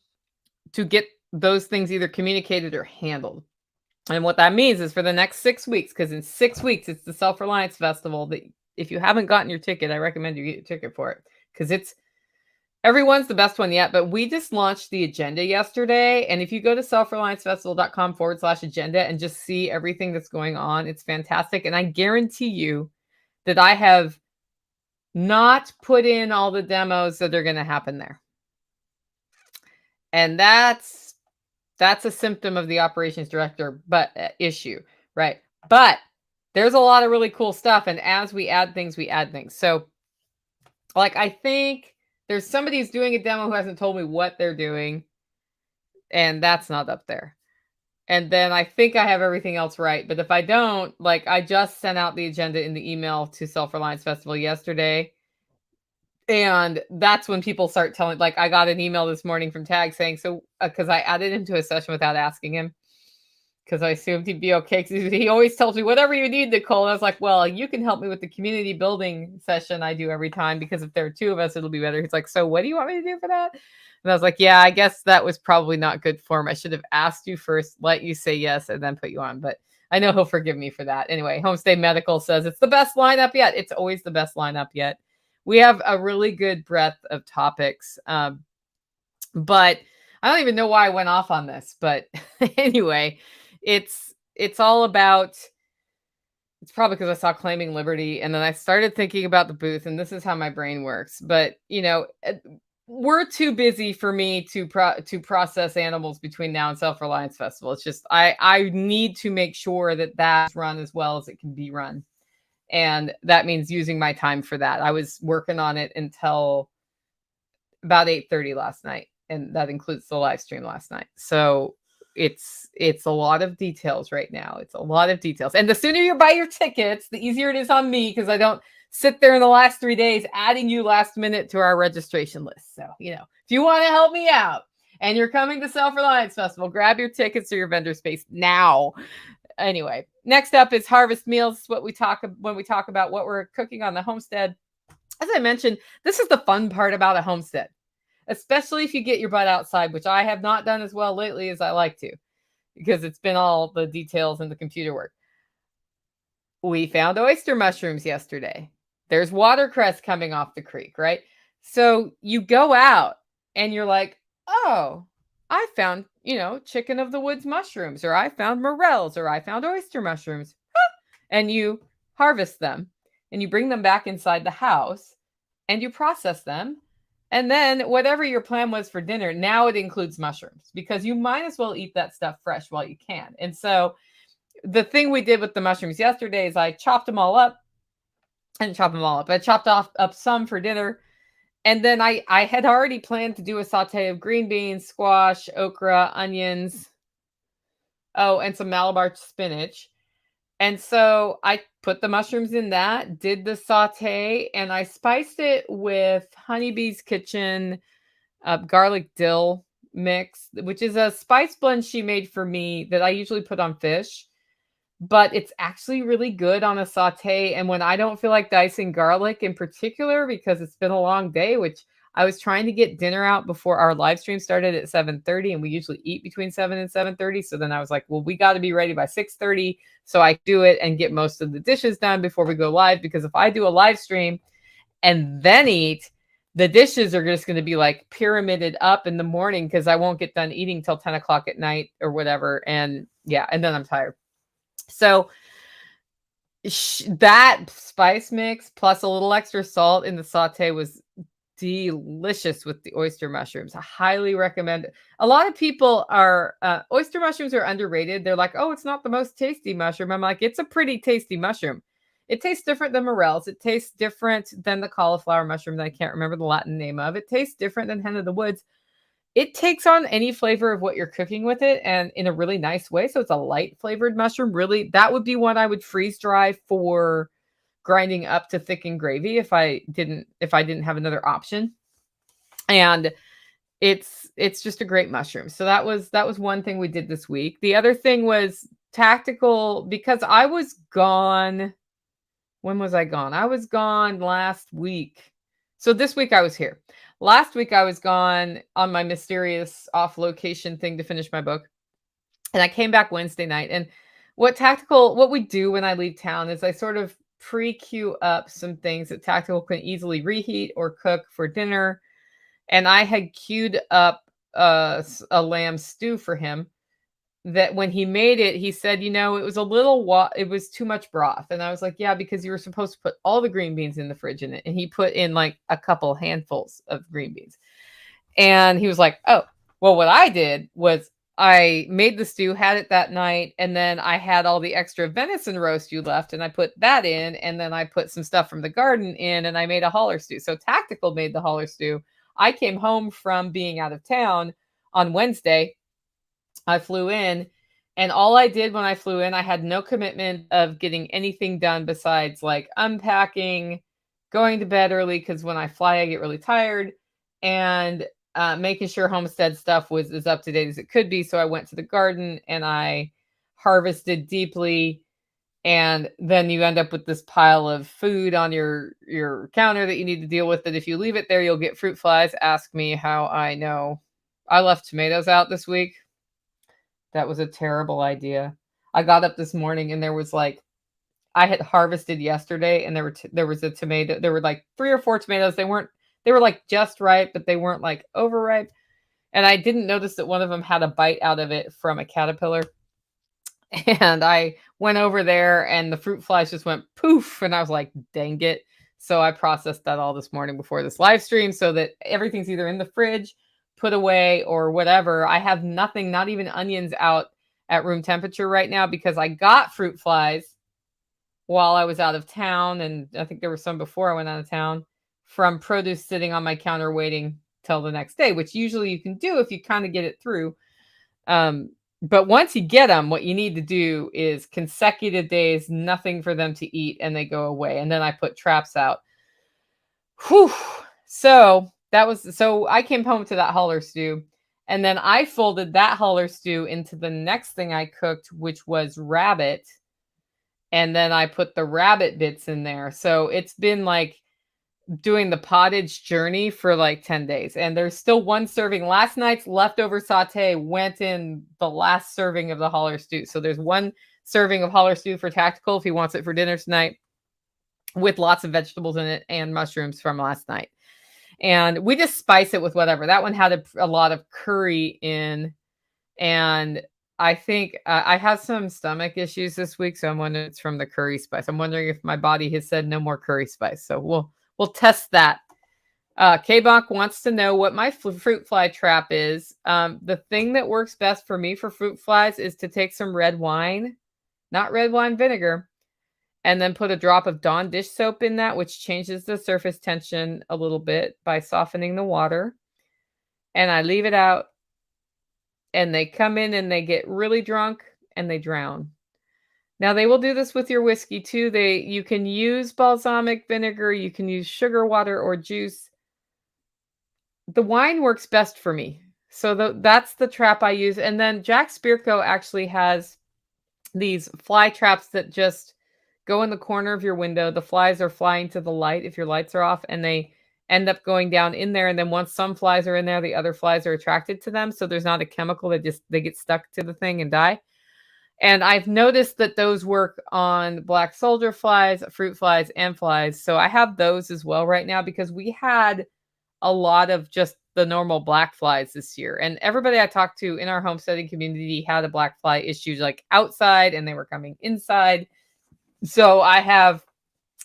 to get those things either communicated or handled. And what that means is for the next 6 weeks, because in 6 weeks, it's the Self-Reliance Festival that if you haven't gotten your ticket, I recommend you get your ticket for it because everyone's the best one yet, but we just launched the agenda yesterday. And if you go to selfreliancefestival.com/agenda and just see everything that's going on, it's fantastic. And I guarantee you that I have not put in all the demos that are going to happen there. And that's a symptom of the operations director issue, right? But there's a lot of really cool stuff. And as we add things, we add things. So like, I think there's somebody who's doing a demo who hasn't told me what they're doing. And that's not up there. And then I think I have everything else right. But if I don't, like I just sent out the agenda in the email to Self-Reliance Festival yesterday. And that's when people start telling, like, I got an email this morning from Tag saying, so, because I added him to a session without asking him, because I assumed he'd be okay. Because he always tells me, whatever you need, Nicole. And I was like, well, you can help me with the community building session I do every time, because if there are two of us, it'll be better. He's like, so what do you want me to do for that? And I was like, yeah, I guess that was probably not good form. I should have asked you first, let you say yes, and then put you on. But I know he'll forgive me for that. Anyway, Homestead Medical says it's the best lineup yet. It's always the best lineup yet. We have a really good breadth of topics. But I don't even know why I went off on this. But anyway, it's all about, it's probably because I saw Claiming Liberty, and then I started thinking about the booth, and this is how my brain works. But we're too busy for me to process animals between now and Self-Reliance Festival. It's just I need to make sure that that's run as well as it can be run, and that means using my time for that. I was working on it until about 8:30 last night, and that includes the live stream last night. So it's a lot of details right now. It's a lot of details. And the sooner you buy your tickets, the easier it is on me, because I don't sit there in the last 3 days adding you last minute to our registration list. So, if you want to help me out and you're coming to Self-Reliance Festival, grab your tickets or your vendor space now. Anyway, next up is Harvest Meals, what we talk when we talk about what we're cooking on the homestead. As I mentioned, this is the fun part about a homestead, especially if you get your butt outside, which I have not done as well lately as I like to, because it's been all the details and the computer work. We found oyster mushrooms yesterday. There's watercress coming off the creek, right? So you go out and you're like, oh, I found, chicken of the woods mushrooms, or I found morels, or I found oyster mushrooms. And you harvest them and you bring them back inside the house and you process them. And then whatever your plan was for dinner, now it includes mushrooms, because you might as well eat that stuff fresh while you can. And so the thing we did with the mushrooms yesterday is I chopped them all up. I didn't chop them all up. I chopped up some for dinner. And then I had already planned to do a saute of green beans, squash, okra, onions. Oh, and some Malabar spinach. And so I put the mushrooms in that, did the saute, and I spiced it with Honeybee's Kitchen garlic dill mix, which is a spice blend she made for me that I usually put on fish. But it's actually really good on a saute. And when I don't feel like dicing garlic in particular, because it's been a long day, which I was trying to get dinner out before our live stream started at 7:30, and we usually eat between 7 and 7:30. So then I was like, well, we got to be ready by 6:30 so I do it and get most of the dishes done before we go live. Because if I do a live stream and then eat, the dishes are just going to be like pyramided up in the morning, because I won't get done eating till 10 o'clock at night or whatever. And yeah, and then I'm tired. So that spice mix plus a little extra salt in the saute was delicious with the oyster mushrooms. I highly recommend it. A lot of people are oyster mushrooms are underrated. They're like, oh, it's not the most tasty mushroom. I'm like, it's a pretty tasty mushroom. It tastes different than morels. It tastes different than the cauliflower mushroom that I can't remember the Latin name of. It tastes different than hen of the woods. It takes on any flavor of what you're cooking with it, and in a really nice way. So it's a light flavored mushroom. Really, that would be one I would freeze dry for grinding up to thicken gravy if I didn't have another option. And it's just a great mushroom. So that was one thing we did this week. The other thing was tactical, because I was gone. When was I gone? I was gone last week. So this week I was here. Last week I was gone on my mysterious off location thing to finish my book. And I came back Wednesday night. And what we do when I leave town is I sort of pre-queue up some things that Tactical can easily reheat or cook for dinner. And I had queued up a lamb stew for him that when he made it, he said, it was it was too much broth. And I was like, yeah, because you were supposed to put all the green beans in the fridge in it. And he put in like a couple handfuls of green beans. And he was like, oh, well, what I did was I made the stew, had it that night, and then I had all the extra venison roast you left, and I put that in, and then I put some stuff from the garden in, and I made a holler stew. So Tactical made the holler stew. I came home from being out of town on Wednesday. I flew in, and all I did when I flew in, I had no commitment of getting anything done besides like unpacking going to bed early because when I fly, I get really tired, and making sure Homestead stuff was as up to date as it could be. So I went to the garden and I harvested deeply, and then you end up with this pile of food on your counter that you need to deal with. That if you leave it there, you'll get fruit flies. Ask me how I know. I left tomatoes out this week. That was a terrible idea. I got up this morning and there was like I had harvested yesterday, and there was a tomato. There were like 3 or 4 tomatoes. They were like just ripe, but they weren't like overripe. And I didn't notice that one of them had a bite out of it from a caterpillar. And I went over there and the fruit flies just went poof. And I was like, dang it. So I processed that all this morning before this live stream so that everything's either in the fridge, put away, or whatever. I have nothing, not even onions out at room temperature right now because I got fruit flies while I was out of town. And I think there were some before I went out of town from produce sitting on my counter waiting till the next day, which usually you can do if you kind of get it through. But once you get them, what you need to do is consecutive days, nothing for them to eat, and they go away. And then I put traps out. Whew. So I came home to that holler stew, and then I folded that holler stew into the next thing I cooked, which was rabbit. And then I put the rabbit bits in there. So it's been like doing the pottage journey for like 10 days. And there's still one serving. Last night's leftover saute went in the last serving of the holler stew. So there's one serving of holler stew for Tactical if he wants it for dinner tonight, with lots of vegetables in it and mushrooms from last night. And we just spice it with whatever. That one had a lot of curry in. And I think I have some stomach issues this week, so I'm wondering if it's from the curry spice. I'm wondering if my body has said no more curry spice. So we'll test that. K-Bonk wants to know what my fruit fly trap is. The thing that works best for me for fruit flies is to take some red wine, not red wine vinegar, and then put a drop of Dawn dish soap in that, which changes the surface tension a little bit by softening the water. And I leave it out, and they come in and they get really drunk and they drown. Now they will do this with your whiskey too. You can use balsamic vinegar, you can use sugar water or juice. The wine works best for me. So that's the trap I use. And then Jack Spirko actually has these fly traps that just go in the corner of your window. The flies are flying to the light if your lights are off, and they end up going down in there. And then once some flies are in there, the other flies are attracted to them. So there's not a chemical that they get stuck to the thing and die. And I've noticed that those work on black soldier flies, fruit flies, and flies. So I have those as well right now because we had a lot of just the normal black flies this year. And everybody I talked to in our homesteading community had a black fly issue like outside, and they were coming inside. So I have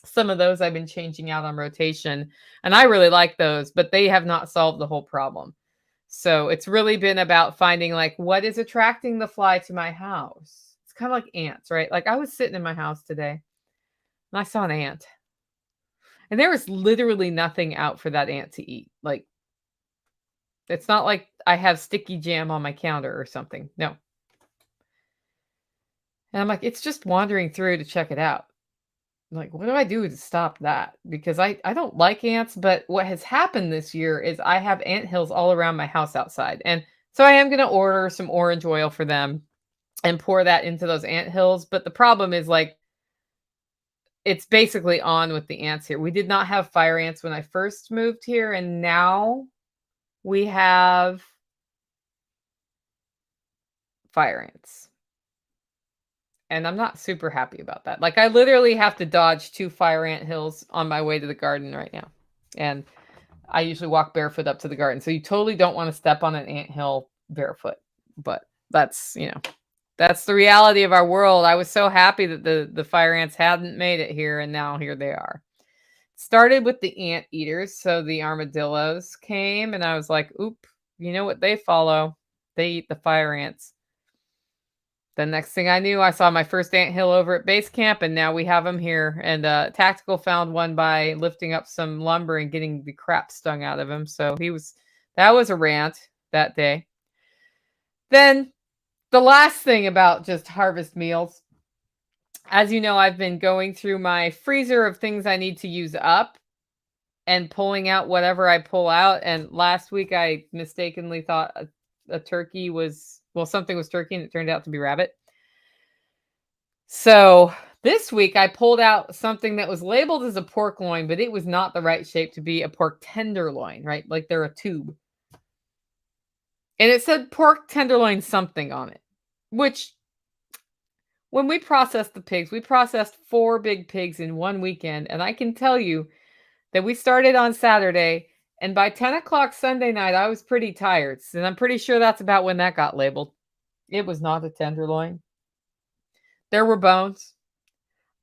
some of those I've been changing out on rotation, and I really like those, but they have not solved the whole problem. So it's really been about finding like what is attracting the fly to my house. It's kind of like ants, right? Like I was sitting in my house today and I saw an ant, and there was literally nothing out for that ant to eat. Like it's not like I have sticky jam on my counter or something. No. And I'm like, it's just wandering through to check it out. Like, what do I do to stop that? Because I don't like ants, but what has happened this year is I have ant hills all around my house outside. And so I am going to order some orange oil for them and pour that into those ant hills. But the problem is like, it's basically on with the ants here. We did not have fire ants when I first moved here, and now we have fire ants. And I'm not super happy about that. Like I literally have to dodge 2 fire ant hills on my way to the garden right now. And I usually walk barefoot up to the garden. So you totally don't want to step on an ant hill barefoot. But that's, that's the reality of our world. I was so happy that the fire ants hadn't made it here, and now here they are. Started with the ant eaters. So the armadillos came, and I was like, oop, you know what they follow? They eat the fire ants. The next thing I knew, I saw my first anthill over at base camp, and now we have them here. And Tactical found one by lifting up some lumber and getting the crap stung out of him. So that was a rant that day. Then the last thing about just harvest meals, as you know, I've been going through my freezer of things I need to use up. and pulling out whatever I pull out. And last week I mistakenly thought a turkey was, well, something was turkey and it turned out to be rabbit. So this week I pulled out something that was labeled as a pork loin, but it was not the right shape to be a pork tenderloin, right? Like they're a tube. And it said pork tenderloin something on it, which when we processed the pigs, we processed 4 big pigs in one weekend. And I can tell you that we started on Saturday, and by 10 o'clock Sunday night, I was pretty tired. And I'm pretty sure that's about when that got labeled. It was not a tenderloin. There were bones.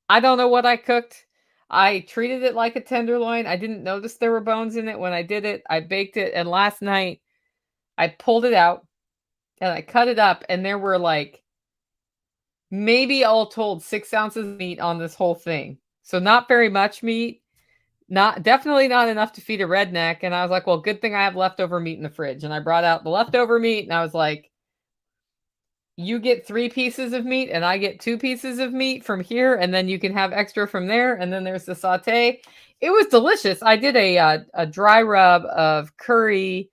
I don't know what I cooked. I treated it like a tenderloin. I didn't notice there were bones in it when I did it. I baked it, and last night I pulled it out and I cut it up, and there were like maybe all told 6 ounces of meat on this whole thing. So not very much meat. Definitely not enough to feed a redneck. And I was like, well, good thing I have leftover meat in the fridge. And I brought out the leftover meat and I was like, you get 3 pieces of meat and I get 2 pieces of meat from here. And then you can have extra from there. And then there's the saute. It was delicious. I did a dry rub of curry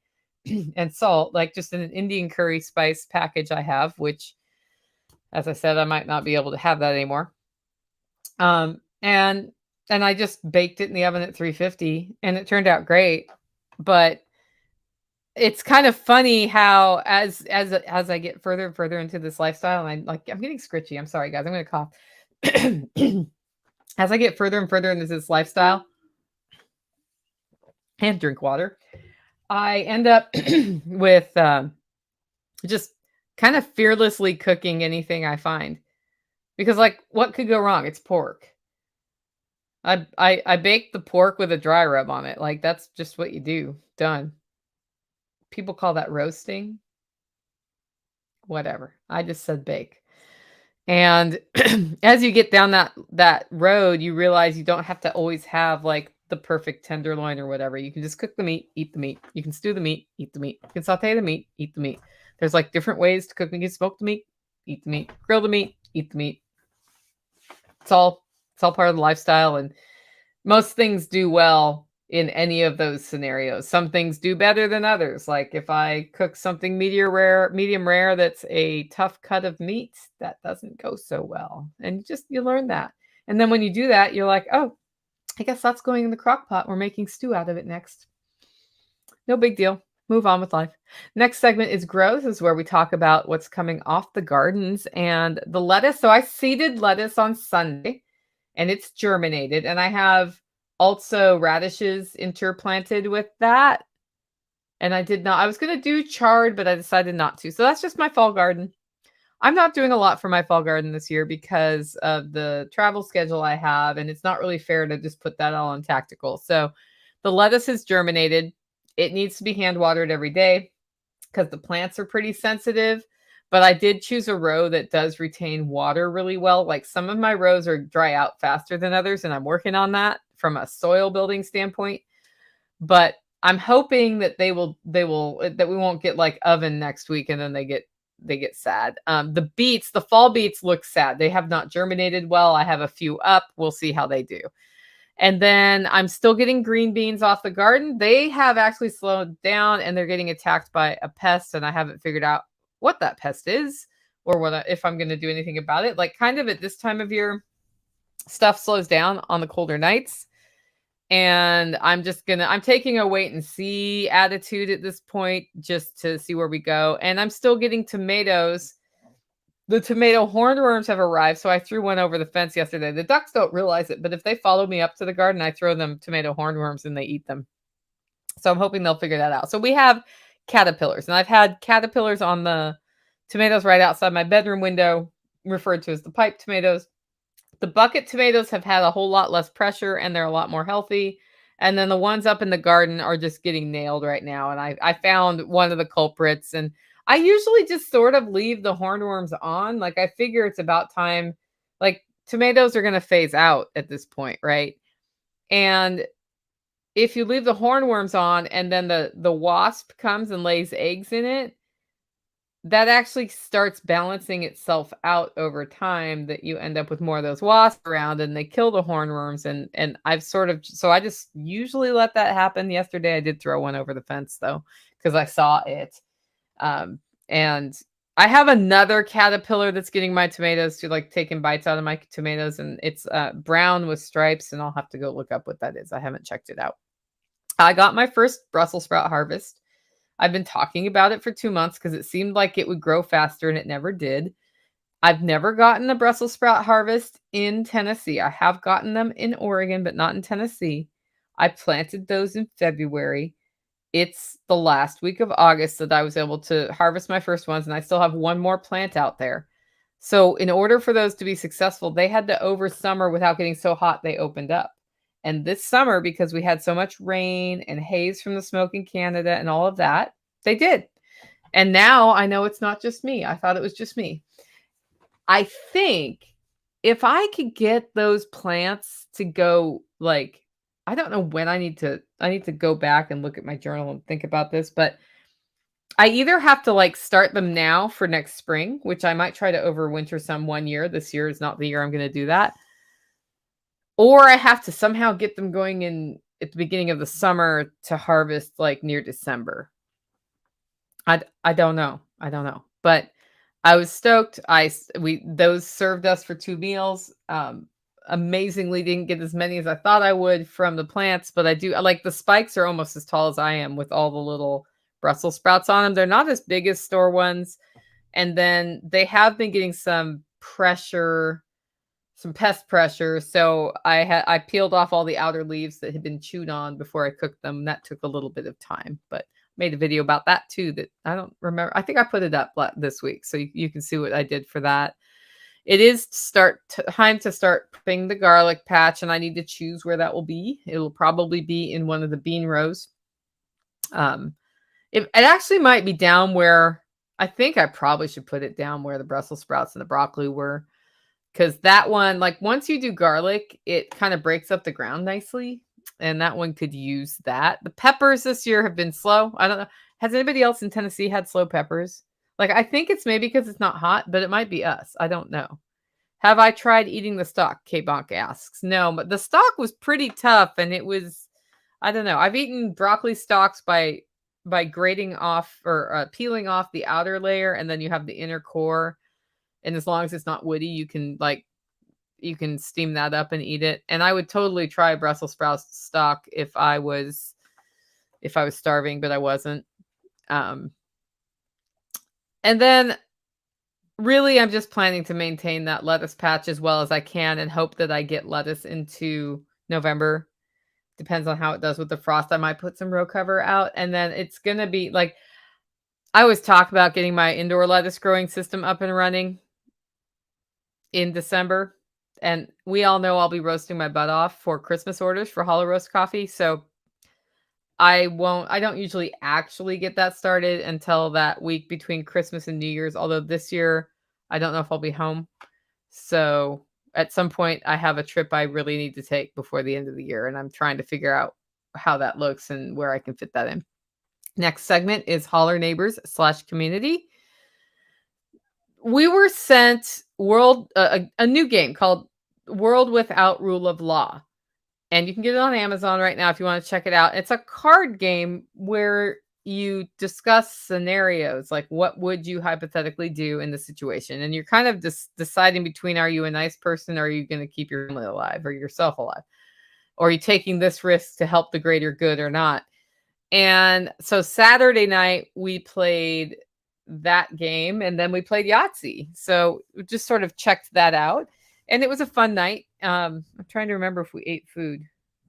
and salt, like just an Indian curry spice package I have, which, as I said, I might not be able to have that anymore. And I just baked it in the oven at 350 and it turned out great. But it's kind of funny how as I get further and further into this lifestyle, and I'm getting scritchy. I'm sorry, guys. I'm going to cough. As I get further and further into this lifestyle and drink water, I end up with just kind of fearlessly cooking anything I find. Because, like, what could go wrong? It's pork. I baked the pork with a dry rub on it. Like, that's just what you do. Done. People call that roasting. Whatever. I just said bake. And as you get down that road, you realize you don't have to always have like the perfect tenderloin or whatever. You can just cook the meat, eat the meat. You can stew the meat, eat the meat. You can saute the meat, eat the meat. There's like different ways to cook. You can smoke the meat, eat the meat, grill the meat, eat the meat. It's all part of the lifestyle, and most things do well in any of those scenarios. Some things do better than others. Like if I cook something medium rare that's a tough cut of meat, that doesn't go so well. And you learn that. And then when you do that, you're like, oh, I guess that's going in the crock pot. We're making stew out of it next. No big deal. Move on with life. Next segment is growth. This is where we talk about what's coming off the gardens and the lettuce. So I seeded lettuce on Sunday and it's germinated. And I have also radishes interplanted with that. And I was going to do chard, but I decided not to. So that's just my fall garden. I'm not doing a lot for my fall garden this year because of the travel schedule I have. And it's not really fair to just put that all on tactical. So the lettuce has germinated. It needs to be hand watered every day because the plants are pretty sensitive. But I did choose a row that does retain water really well. Like some of my rows are dry out faster than others, and I'm working on that from a soil building standpoint. But I'm hoping that that we won't get like oven next week and then they get sad. The fall beets look sad. They have not germinated well. I have a few up. We'll see how they do. And then I'm still getting green beans off the garden. They have actually slowed down and they're getting attacked by a pest, and I haven't figured out what that pest is or if I'm going to do anything about it. Like kind of at this time of year, stuff slows down on the colder nights. And I'm taking a wait and see attitude at this point just to see where we go. And I'm still getting tomatoes. The tomato hornworms have arrived. So I threw one over the fence yesterday. The ducks don't realize it, but if they follow me up to the garden, I throw them tomato hornworms and they eat them. So I'm hoping they'll figure that out. So we have caterpillars, and I've had caterpillars on the tomatoes right outside my bedroom window, referred to as the pipe tomatoes. The bucket tomatoes have had a whole lot less pressure and they're a lot more healthy. And then the ones up in the garden are just getting nailed right now. And I found one of the culprits, and I usually just sort of leave the hornworms on. Like I figure it's about time, like tomatoes are going to phase out at this point, right? And if you leave the hornworms on and then the wasp comes and lays eggs in it, that actually starts balancing itself out over time, that you end up with more of those wasps around and they kill the hornworms, and I've sort of, so I just usually let that happen. Yesterday I did throw one over the fence though, because I saw it. And I have another caterpillar that's getting my tomatoes, to like taking bites out of my tomatoes, and it's brown with stripes, and I'll have to go look up what that is. I haven't checked it out. I got my first Brussels sprout harvest. I've been talking about it for 2 months because it seemed like it would grow faster and it never did. I've never gotten a Brussels sprout harvest in Tennessee. I have gotten them in Oregon, but not in Tennessee. I planted those in February. It's the last week of August that I was able to harvest my first ones, and I still have one more plant out there. So in order for those to be successful, they had to over summer without getting so hot they opened up. And this summer, because we had so much rain and haze from the smoke in Canada and all of that, they did. And now I know it's not just me. I thought it was just me. I think if I could get those plants to go, like, I don't know when I need to go back and look at my journal and think about this, but I either have to like start them now for next spring, which I might try to overwinter some one year. This year is not the year I'm going to do that. Or I have to somehow get them going in at the beginning of the summer to harvest like near December. I don't know. I don't know. But I was stoked. Those served us for 2 meals. Amazingly didn't get as many as I thought I would from the plants, but I like the spikes are almost as tall as I am with all the little Brussels sprouts on them. They're not as big as store ones. And then they have been getting some pressure, some pest pressure. So I peeled off all the outer leaves that had been chewed on before I cooked them. That took a little bit of time, but made a video about that too that I don't remember. I think I put it up this week, so you can see what I did for that. It is time to start prepping the garlic patch, and I need to choose where that will be. It'll probably be in one of the bean rows. It actually might be down where, I think I probably should put it down where the Brussels sprouts and the broccoli were, because that one, like once you do garlic, it kind of breaks up the ground nicely, and that one could use that. The peppers this year have been slow. I don't know. Has anybody else in Tennessee had slow peppers? Like, I think it's maybe because it's not hot, but it might be us. I don't know. Have I tried eating the stalk? K-Bonk asks. No, but the stalk was pretty tough, and it was, I don't know. I've eaten broccoli stalks by grating off or peeling off the outer layer, and then you have the inner core. And as long as it's not woody, you can steam that up and eat it. And I would totally try Brussels sprout stalk if I was starving, but I wasn't. And then really I'm just planning to maintain that lettuce patch as well as I can and hope that I get lettuce into November. Depends on how it does with the frost. I might put some row cover out, and then it's going to be like, I always talk about getting my indoor lettuce growing system up and running in December. And we all know I'll be roasting my butt off for Christmas orders for Hollow Roast Coffee. So I don't usually actually get that started until that week between Christmas and New Year's. Although this year, I don't know if I'll be home. So at some point I have a trip I really need to take before the end of the year. And I'm trying to figure out how that looks and where I can fit that in. Next segment is Holler Neighbors / community. We were sent a new game called World Without Rule of Law. And you can get it on Amazon right now if you want to check it out. It's a card game where you discuss scenarios, like what would you hypothetically do in the situation? And you're kind of deciding between, are you a nice person, or are you going to keep your family alive or yourself alive? Or are you taking this risk to help the greater good or not? And so Saturday night we played that game, and then we played Yahtzee. So we just sort of checked that out. And it was a fun night. I'm trying to remember if we ate food.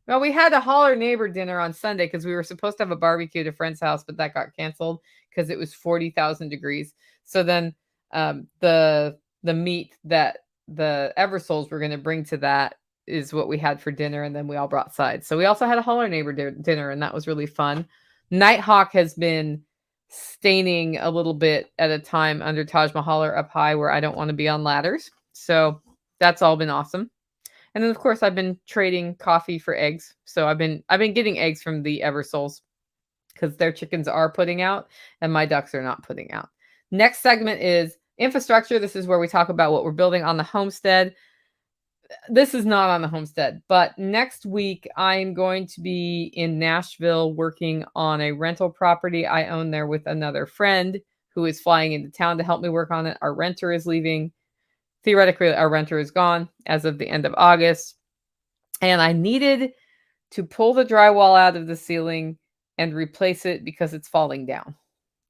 Well, we had a Holler Neighbor dinner on Sunday because we were supposed to have a barbecue at a friend's house, but that got canceled because it was 40,000 degrees. So then the meat that the Eversoles were going to bring to that is what we had for dinner, and then we all brought sides. So we also had a Holler Neighbor dinner, and that was really fun. Nighthawk has been staining a little bit at a time under Taj Mahal up high where I don't want to be on ladders. So that's all been awesome. And then of course I've been trading coffee for eggs. So I've been getting eggs from the Eversoles because their chickens are putting out and my ducks are not putting out. Next segment is infrastructure. This is where we talk about what we're building on the homestead. This is not on the homestead, but next week I'm going to be in Nashville working on a rental property I own there with another friend who is flying into town to help me work on it. Our renter is leaving. Theoretically, our renter is gone as of the end of August. And I needed to pull the drywall out of the ceiling and replace it because it's falling down.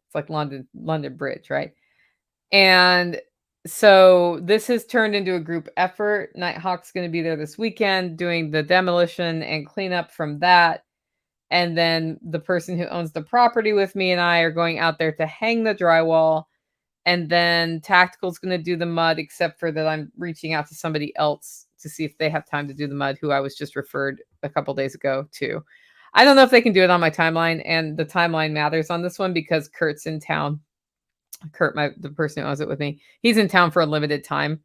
It's like London Bridge, right? And so this has turned into a group effort. Nighthawk's going to be there this weekend doing the demolition and cleanup from that. And then the person who owns the property with me and I are going out there to hang the drywall. And then Tactical's going to do the mud, except for that I'm reaching out to somebody else to see if they have time to do the mud, who I was just referred a couple days ago to. I don't know if they can do it on my timeline, and the timeline matters on this one because Kurt's in town. Kurt, the person who owns it with me, he's in town for a limited time.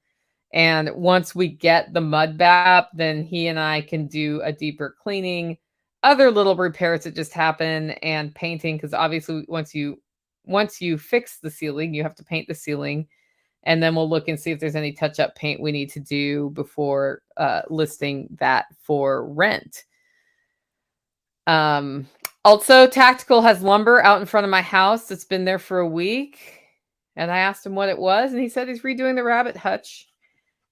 And once we get the mud back up, then he and I can do a deeper cleaning, other little repairs that just happen, and painting, because obviously once you fix the ceiling, you have to paint the ceiling. And then we'll look and see if there's any touch-up paint we need to do before listing that for rent. Also, Tactical has lumber out in front of my house that's been there for a week. And I asked him what it was, and he said he's redoing the rabbit hutch.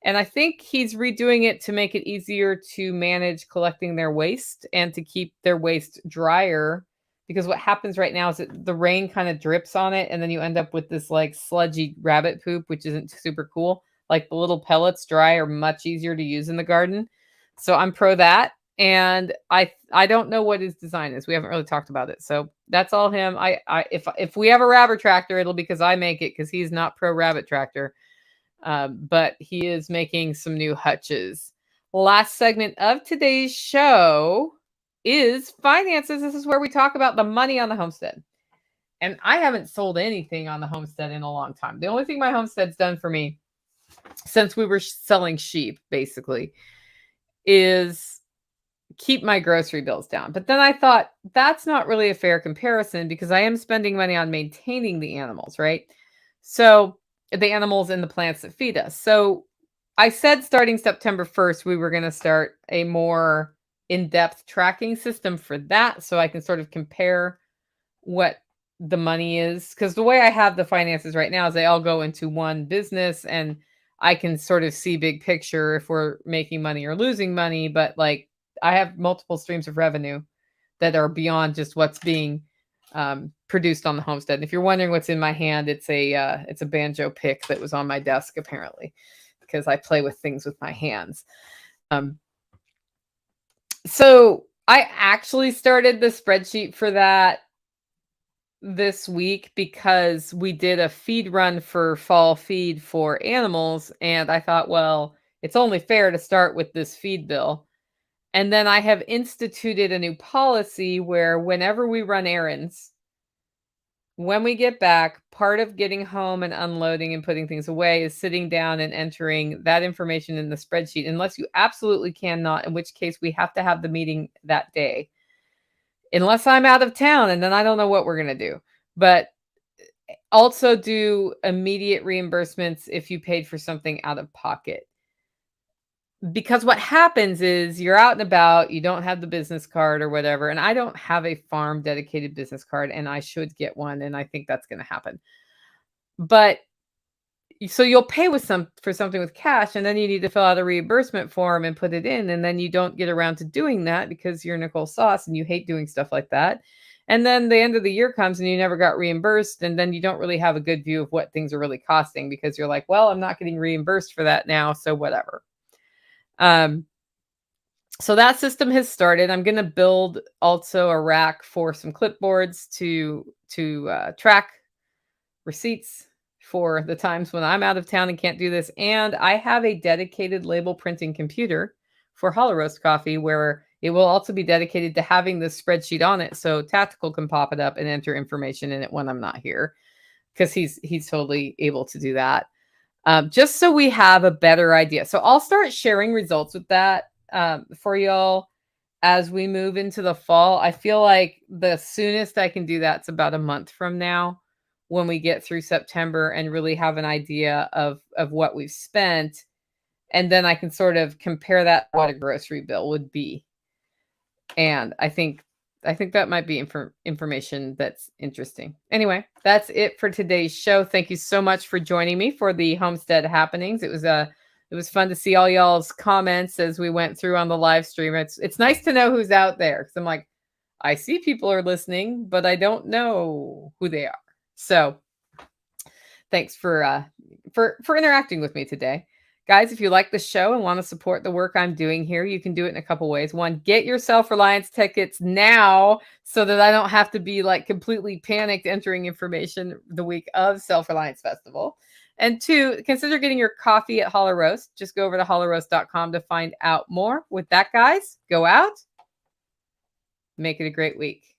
And I think he's redoing it to make it easier to manage collecting their waste and to keep their waste drier. Because what happens right now is that the rain kind of drips on it, and then you end up with this like sludgy rabbit poop, which isn't super cool. Like the little pellets dry are much easier to use in the garden. So I'm pro that. And I don't know what his design is. We haven't really talked about it. So that's all him. If we have a rabbit tractor, it'll be because I make it, because he's not pro rabbit tractor. But he is making some new hutches. Last segment of today's show is finances. This is where we talk about the money on the homestead. And I haven't sold anything on the homestead in a long time. The only thing my homestead's done for me since we were selling sheep, basically, is keep my grocery bills down. But then I thought that's not really a fair comparison, because I am spending money on maintaining the animals, right? So the animals and the plants that feed us. So I said starting September 1st, we were going to start a more in-depth tracking system for that, so I can sort of compare what the money is. Because the way I have the finances right now is they all go into one business, and I can sort of see big picture if we're making money or losing money. But like, I have multiple streams of revenue that are beyond just what's being produced on the homestead. And if you're wondering what's in my hand, it's a banjo pick that was on my desk, apparently, because I play with things with my hands. So I actually started the spreadsheet for that this week because we did a feed run for fall feed for animals. And I thought, well, it's only fair to start with this feed bill. And then I have instituted a new policy where whenever we run errands, when we get back, part of getting home and unloading and putting things away is sitting down and entering that information in the spreadsheet, unless you absolutely cannot, in which case we have to have the meeting that day. Unless I'm out of town, and then I don't know what we're going to do. But also do immediate reimbursements if you paid for something out of pocket. Because what happens is you're out and about, you don't have the business card or whatever. And I don't have a farm dedicated business card, and I should get one. And I think that's going to happen. But so you'll pay for something with cash, and then you need to fill out a reimbursement form and put it in. And then you don't get around to doing that because you're Nicole Sauce and you hate doing stuff like that. And then the end of the year comes and you never got reimbursed. And then you don't really have a good view of what things are really costing, because you're like, well, I'm not getting reimbursed for that now, so whatever. So that system has started. I'm going to build also a rack for some clipboards to track receipts for the times when I'm out of town and can't do this. And I have a dedicated label printing computer for Hollow Roast Coffee, where it will also be dedicated to having this spreadsheet on it, so Tactical can pop it up and enter information in it when I'm not here, because he's totally able to do that. Just so we have a better idea. So I'll start sharing results with that for y'all as we move into the fall. I feel like the soonest I can do that's about a month from now, when we get through September and really have an idea of what we've spent, and then I can sort of compare that to what a grocery bill would be. And I think that might be information that's interesting. Anyway, that's it for today's show. Thank you so much for joining me for the Homestead happenings. It was fun to see all y'all's comments as we went through on the live stream. It's nice to know who's out there, because I'm like, I see people are listening, but I don't know who they are. So thanks for interacting with me today. Guys, if you like the show and want to support the work I'm doing here, you can do it in a couple ways. One, get your self-reliance tickets now so that I don't have to be like completely panicked entering information the week of Self-Reliance Festival. And two, consider getting your coffee at Hollow Roast. Just go over to hollowroast.com to find out more. With that, guys, go out. Make it a great week.